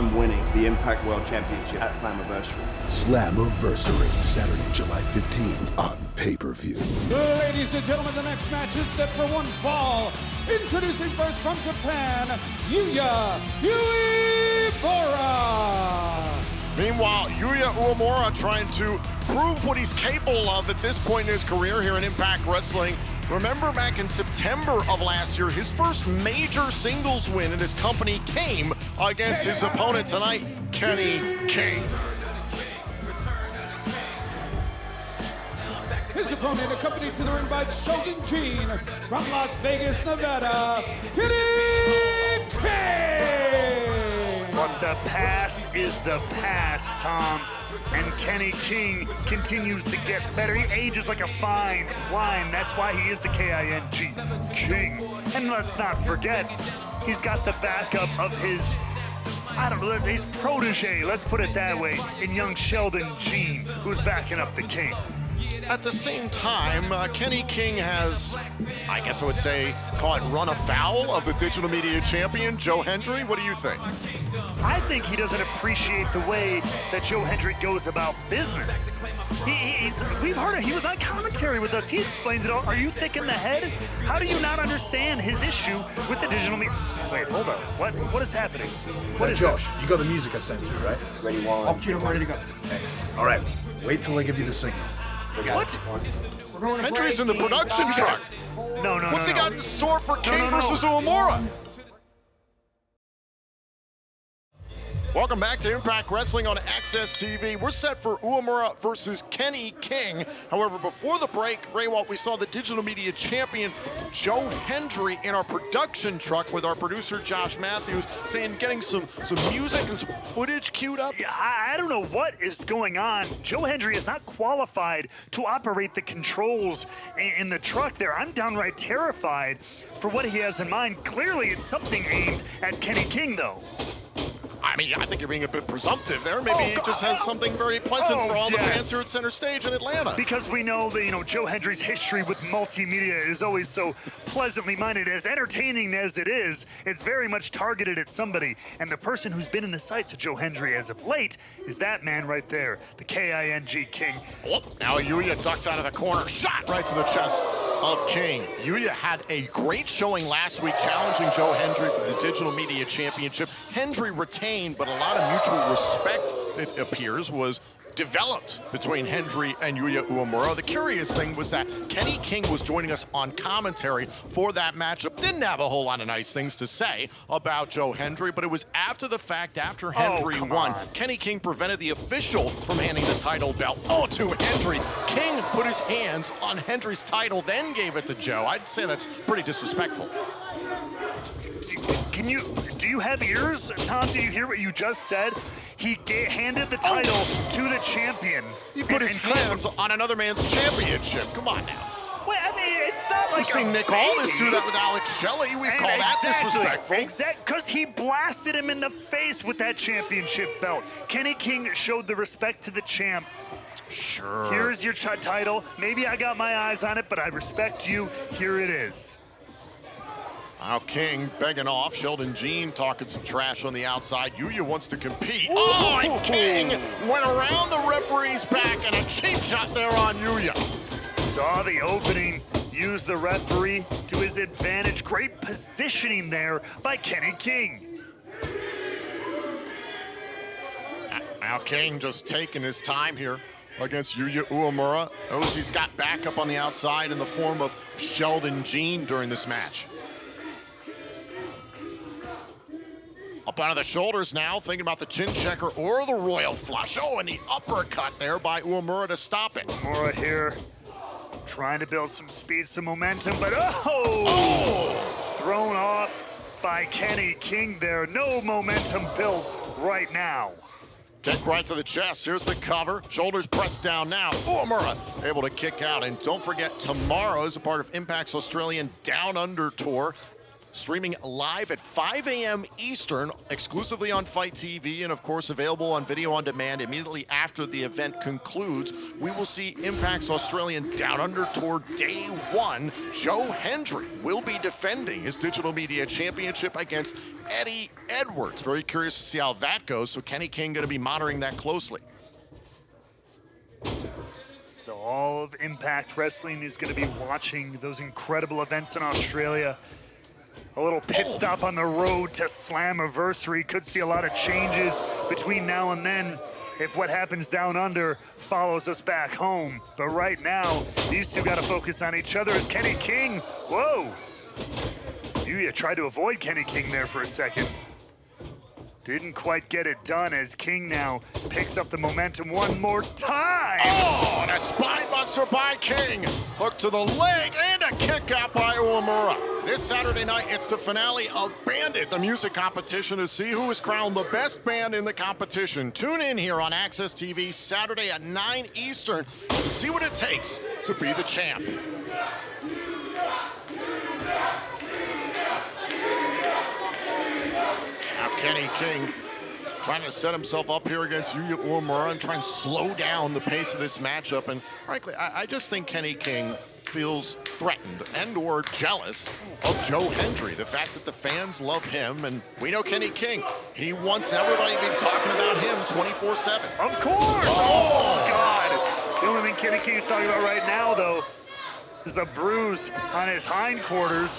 time winning the Impact World Championship at Slammiversary. Slammiversary, Saturday, July 15th on pay-per-view. Ladies and gentlemen, the next match is set for one fall. Introducing first from Japan, Yuya Uemura. Meanwhile, Yuya Uemura trying to prove what he's capable of at this point in his career here in Impact Wrestling. Remember back in September of last year, his first major singles win in his company came against his opponent tonight, Kenny King. His opponent, accompanied to the ring by Shogun Gene from Las Vegas, Nevada, Kenny King! But the past is the past, Tom. And Kenny King continues to get better. He ages like a fine wine. That's why he is the K-I-N-G, King. And let's not forget, he's got the backup of his, I don't know, his protege, let's put it that way, in young Sheldon Gene, who's backing up the King. At the same time, Kenny King has, I guess I would say, call it run afoul of the digital media champion, Joe Hendry. What do you think? I think he doesn't appreciate the way that Joe Hendry goes about business. We've heard it. He was on commentary with us. He explained it all. Are you thick in the head? How do you not understand his issue with the digital media? Wait, hold on. What is happening? What is Josh, this? you got the music I sent you, right? Ready, one. I'm ready to go. Thanks. All right, wait till I give you the signal. What? Hendry's in the production truck. No. What's he got in store for King no. versus Uemura? Welcome back to Impact Wrestling on Access TV. We're set for Uemura versus Kenny King. However, before the break, Ray Walt, we saw the digital media champion, Joe Hendry, in our production truck with our producer, Josh Matthews, saying getting some music and some footage queued up. Yeah, I don't know what is going on. Joe Hendry is not qualified to operate the controls in the truck there. I'm downright terrified for what he has in mind. Clearly, it's something aimed at Kenny King, though. I mean, I think you're being a bit presumptive there. Maybe he just has something very pleasant for all the fans here at Center Stage in Atlanta. Because we know that, Joe Hendry's history with multimedia is always so pleasantly minded. As entertaining as it is, it's very much targeted at somebody. And the person who's been in the sights of Joe Hendry as of late is that man right there, the K-I-N-G King. Oh, now Yuya ducks out of the corner, shot right to the chest of King. Yuya had a great showing last week challenging Joe Hendry for the Digital Media Championship. Hendry retained, but a lot of mutual respect, it appears, was developed between Hendry and Yuya Uemura. The curious thing was that Kenny King was joining us on commentary for that matchup. Didn't have a whole lot of nice things to say about Joe Hendry, but it was after the fact, after Hendry won, Kenny King prevented the official from handing the title belt to Hendry. King put his hands on Hendry's title, then gave it to Joe. I'd say that's pretty disrespectful. Do you have ears, Tom? Do you hear what you just said? He handed the title to the champion. He put his hands on another man's championship. Come on now. Wait, I mean, it's not like We've seen Nick Aldis do that with Alex Shelley. We call that disrespectful. Exactly, because he blasted him in the face with that championship belt. Kenny King showed the respect to the champ. Sure. Here's your title. Maybe I got my eyes on it, but I respect you. Here it is. Now King begging off. Sheldon Gene talking some trash on the outside. Yuya wants to compete. Ooh. Oh, and King went around the referee's back, and a cheap shot there on Yuya. Saw the opening, used the referee to his advantage. Great positioning there by Kenny King. Now King just taking his time here against Yuya Uemura. Knows he's got backup on the outside in the form of Sheldon Gene during this match. Up onto the shoulders now, thinking about the chin checker or the royal flush. Oh, and the uppercut there by Uemura to stop it. Uemura here, trying to build some speed, some momentum, but thrown off by Kenny King there. No momentum built right now. Kick right to the chest. Here's the cover. Shoulders pressed down now. Uemura able to kick out. And don't forget, tomorrow is a part of Impact's Australian Down Under Tour. streaming live at 5 a.m. Eastern, exclusively on Fight TV, and of course available on video on demand immediately after the event concludes. We will see Impact's Australian Down Under Tour Day 1. Joe Hendry will be defending his digital media championship against Eddie Edwards. Very curious to see how that goes, so Kenny King going to be monitoring that closely. All of Impact Wrestling is going to be watching those incredible events in Australia. A little pit stop on the road to Slammiversary. Could see a lot of changes between now and then if what happens down under follows us back home. But right now, these two got to focus on each other as Kenny King. Whoa! Yuya tried to avoid Kenny King there for a second. Didn't quite get it done as King now picks up the momentum one more time. Oh, and a spine buster by King. Hook to the leg and a kick out by Uemura. This Saturday night, it's the finale of Bandit, the music competition, to see who is crowned the best band in the competition. Tune in here on Access TV Saturday at 9 Eastern to see what it takes to be the champ. Now Kenny King trying to set himself up here against Yuya Uemura and try and slow down the pace of this matchup. And frankly, I just think Kenny King feels threatened and or jealous of Joe Hendry. The fact that the fans love him, and we know Kenny King, he wants everybody to be talking about him 24/7. Of course! Oh, God! The only thing Kenny King is talking about right now, though, is the bruise on his hindquarters.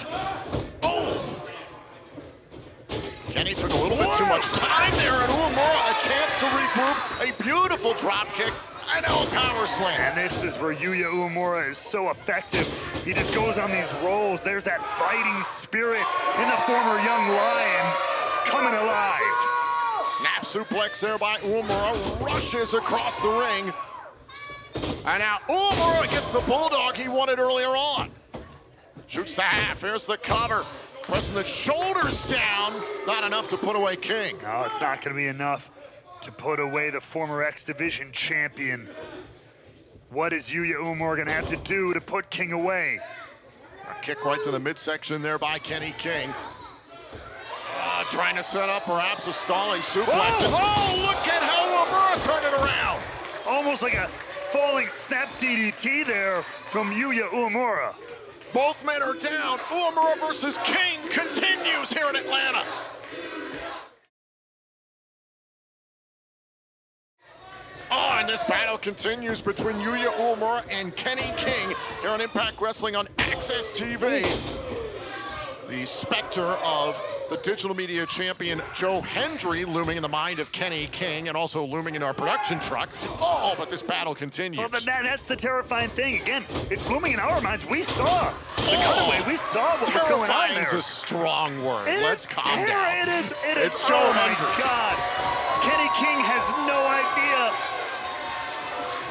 Oh! Kenny took a little bit too much time there, and Uemura a chance to regroup. A beautiful drop kick, and now a power slam. And this is where Yuya Uemura is so effective. He just goes on these rolls. There's that fighting spirit in the former young lion coming alive. Snap suplex there by Uemura, rushes across the ring. And now Uemura gets the bulldog he wanted earlier on. Shoots the half, here's the cover. Pressing the shoulders down, not enough to put away King. No, it's not going to be enough to put away the former X Division champion. What is Yuya Uemura going to have to do to put King away? A kick right to the midsection there by Kenny King. Trying to set up perhaps a stalling suplex. And, oh, look at how Uemura turned it around. Almost like a falling snap DDT there from Yuya Uemura. Both men are down. Uemura versus King continues here in Atlanta. Oh, and this battle continues between Yuya Uemura and Kenny King here on Impact Wrestling on Access TV. The specter of the digital media champion Joe Hendry looming in the mind of Kenny King and also looming in our production truck. Oh, but this battle continues. Well, that's the terrifying thing. Again, it's looming in our minds. We saw the cutaway. We saw what was going on there. Terrifying is a strong word. Let's calm down. It's Joe oh Hendry. My God. Kenny King has no idea.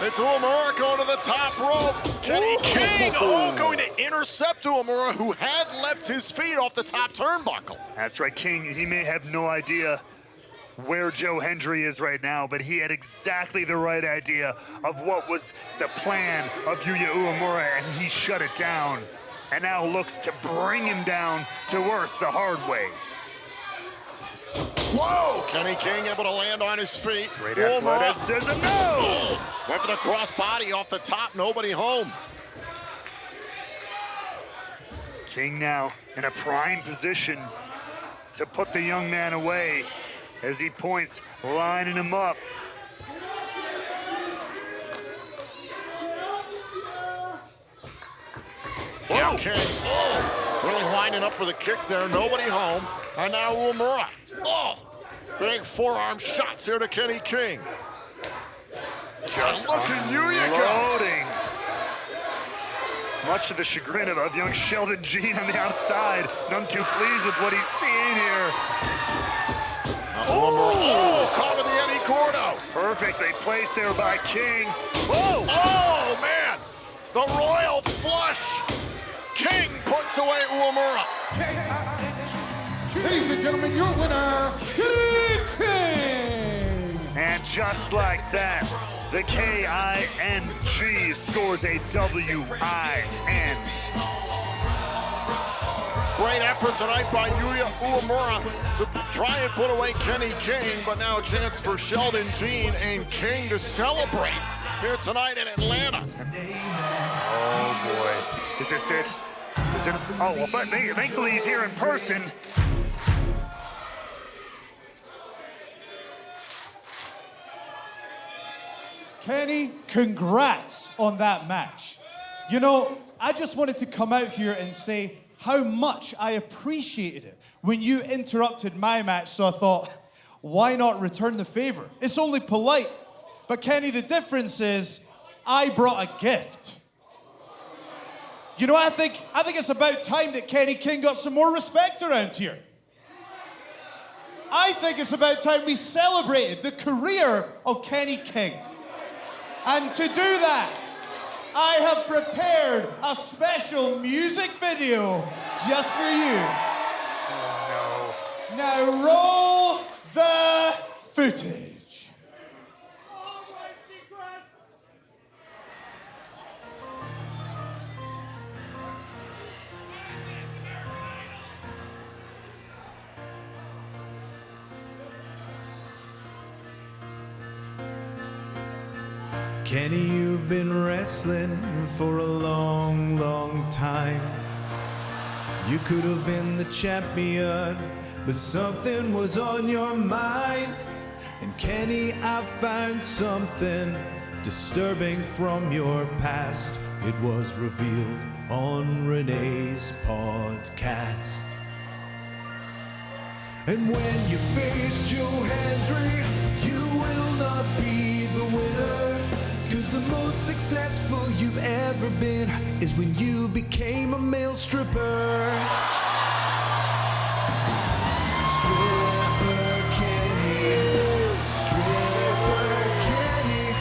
It's Uemura going to the top rope. Kenny King, going to intercept Uemura, who had left his feet off the top turnbuckle. That's right, King. He may have no idea where Joe Hendry is right now, but he had exactly the right idea of what was the plan of Yuya Uemura, and he shut it down. And now looks to bring him down to earth the hard way. Whoa! Kenny King able to land on his feet. Great athleticism. No! Went for the cross body off the top. Nobody home. King now in a prime position to put the young man away as he points, lining him up. Now King, really winding up for the kick there. Nobody home. And now Uemura. Big forearm shots here to Kenny King. Just look at Yuya loading. Much to the chagrin of young Sheldon Jean on the outside. None too pleased with what he's seeing here. Caught with the Eddie Gordo. Perfectly placed there by King. Whoa! Oh, man. The royal flush. King puts away Uemura. Ladies and gentlemen, your winner, Kenny King! And just like that, the K-I-N-G scores a W-I-N. Great effort tonight by Yuya Uemura to try and put away Kenny King, but now a chance for Sheldon Jean and King to celebrate here tonight in Atlanta. Oh boy, is this it? Is it? Oh, well, but thankfully he's here in person. Kenny, congrats on that match. You know, I just wanted to come out here and say how much I appreciated it when you interrupted my match, so I thought, why not return the favor? It's only polite. But Kenny, the difference is I brought a gift. You know, I think it's about time that Kenny King got some more respect around here. I think it's about time we celebrated the career of Kenny King. And to do that, I have prepared a special music video just for you. Oh, no. Now roll the footage. Kenny, you've been wrestling for a long, long time. You could have been the champion, but something was on your mind. And Kenny, I found something disturbing from your past. It was revealed on Renee's podcast. And when you face Joe Hendry, you will not be the winner. 'Cause the most successful you've ever been is when you became a male stripper. Stripper Kenny, Stripper Kenny.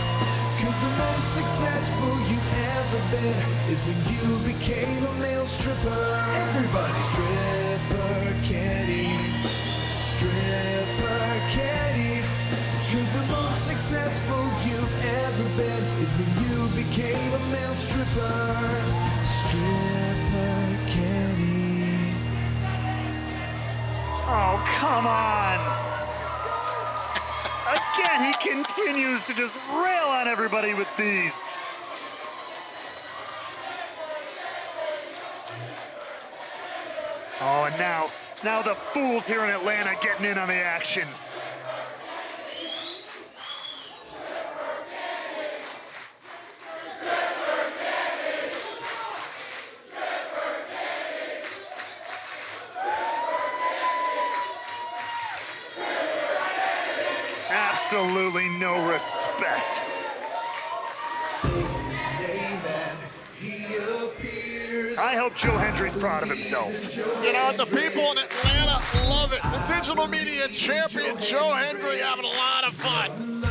'Cause the most successful you've ever been is when you became a male stripper. Everybody! Stripper Kenny, Stripper Kenny. 'Cause the most successful you've ever been is when you became a male stripper. Stripper Kenny. Oh, come on. Again, he continues to just rail on everybody with these. Oh, and now the fools here in Atlanta getting in on the action. Absolutely no respect. Say his name and he appears. I hope Joe Hendry's proud of himself. You know what? The people in Atlanta love it. The digital media champion, Joe Hendry, having a lot of fun.